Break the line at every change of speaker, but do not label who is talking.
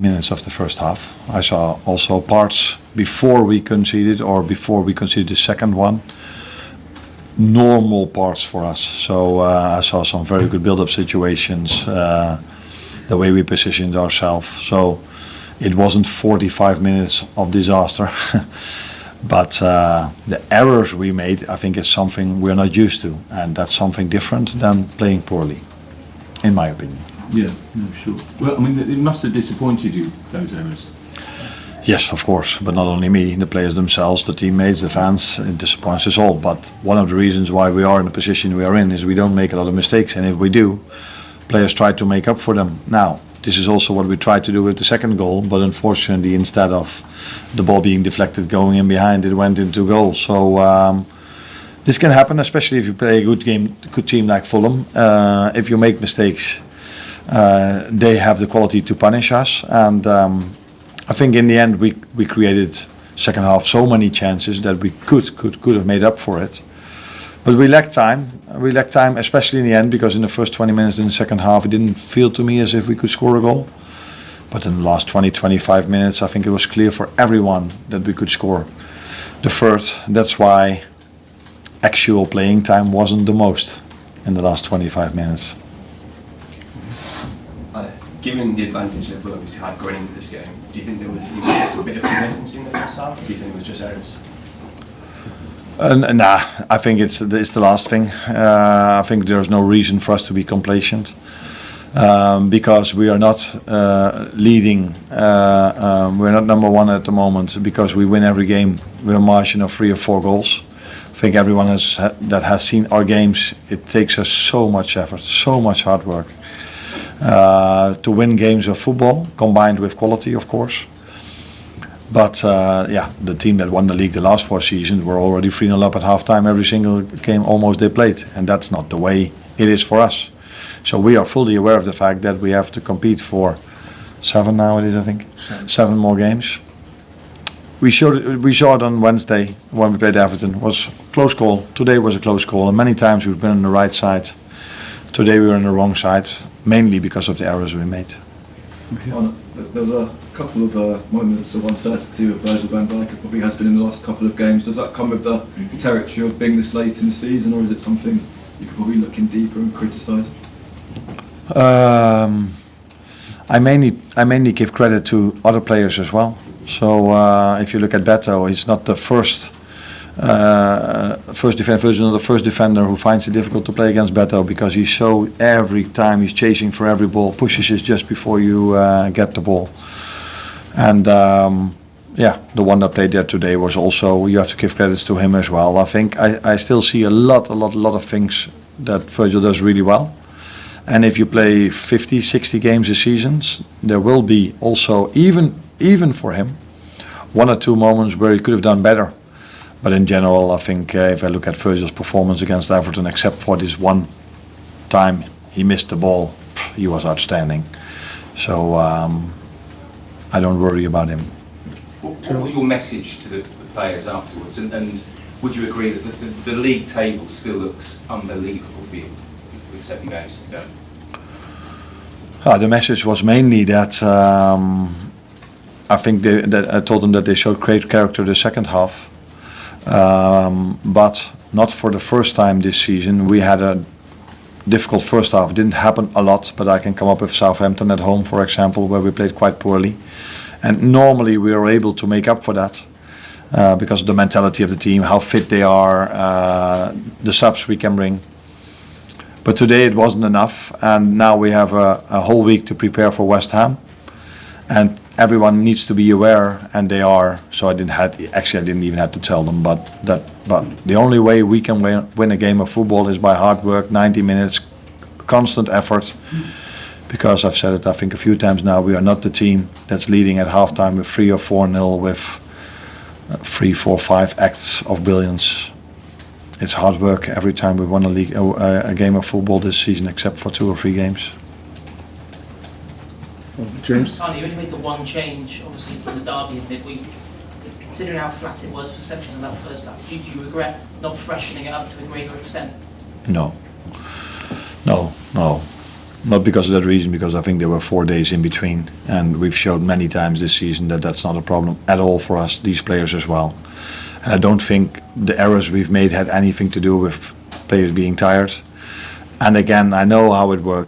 minutes of the first half. I saw also parts before we conceded or before we conceded the second one. Normal parts for us. So I saw some very good build-up situations, the way we positioned ourselves. So it wasn't 45 minutes of disaster, but the errors we made, I think, is something we're not used to, and that's something different than playing poorly, in my opinion.
Yeah, no, sure. Well, I mean, it must have disappointed you, those errors.
Yes, of course, but not only me, the players themselves, the teammates, the fans, it disappoints us all. But one of the reasons why we are in the position we are in is we don't make a lot of mistakes, and if we do, players try to make up for them. Now, this is also what we tried to do with the second goal, but unfortunately, instead of the ball being deflected going in behind, it went into goal. So this can happen, especially if you play a good team like Fulham. If you make mistakes, they have the quality to punish us, and I think in the end we created second half so many chances that we could have made up for it, but we lacked time. We lacked time, especially in the end, because in the first 20 minutes in the second half, it didn't feel to me as if we could score a goal. But in the last 20-25 minutes, I think it was clear for everyone that we could score the third. That's why actual playing time wasn't the most in the last 25 minutes.
Given the advantage that we obviously had going into this game, do you think there was a bit of complacency in the first half, or do you think it was just errors?
Nah, I think it's the last thing. I think there's no reason for us to be complacent, because we are not leading. We're not number one at the moment because we win every game with a margin of 3 or 4 goals. I think everyone that has seen our games, it takes us so much effort, so much hard work to win games of football, combined with quality, of course. But yeah, the team that won the league the last 4 seasons were already 3-0 up at halftime every single game almost they played, and that's not the way it is for us. So we are fully aware of the fact that we have to compete for 7 now it is, I think, 7 more games. We saw it on Wednesday when we played Everton. It was a close call. Today was a close call, and many times we've been on the right side. Today we were on the wrong side, mainly because of the errors we made.
Arne, there was a couple of moments of uncertainty with Virgil van Dijk. It probably has been in the last couple of games. Does that come with the territory of being this late in the season, or is it something you could probably look in deeper and criticise?
I mainly give credit to other players as well. So if you look at Beto, he's not the first defender who finds it difficult to play against Beto, because he's so, every time he's chasing for every ball, pushes it just before you get the ball. And yeah, the one that played there today was also, you have to give credits to him as well. I think I still see a lot of things that Virgil does really well. And if you play 50, 60 games a season, there will be also, even for him, 1 or 2 moments where he could have done better. But in general, I think if I look at Virgil's performance against Everton, except for this one time he missed the ball, he was outstanding. So I don't worry about him.
What was your message to the players afterwards? And would you agree that the league table still looks unbelievable for you with 7 games to go?
The message was mainly that I think that I told them that they showed great character the second half. But not for the first time this season. We had a difficult first half. It didn't happen a lot, but I can come up with Southampton at home, for example, where we played quite poorly. And normally we are able to make up for that because of the mentality of the team, how fit they are, the subs we can bring. But today it wasn't enough, and now we have a whole week to prepare for West Ham. And everyone needs to be aware, and they are. So I didn't even have to tell them. But the only way we can win a game of football is by hard work, 90 minutes, constant effort. Because I've said it, I think, a few times now, we are not the team that's leading at halftime with 3 or 4-0 with 3, 4, 5 acts of brilliance. It's hard work every time we won a game of football this season, except for 2 or 3 games.
James?
Arne, you only made the one change, obviously, for the derby of midweek. Considering how flat it was for sections of that first half, do you regret not freshening it up to a greater extent?
No. Not because of that reason, because I think there were 4 days in between, and we've showed many times this season that that's not a problem at all for us, these players as well. And I don't think the errors we've made had anything to do with players being tired. And again, I know how it works.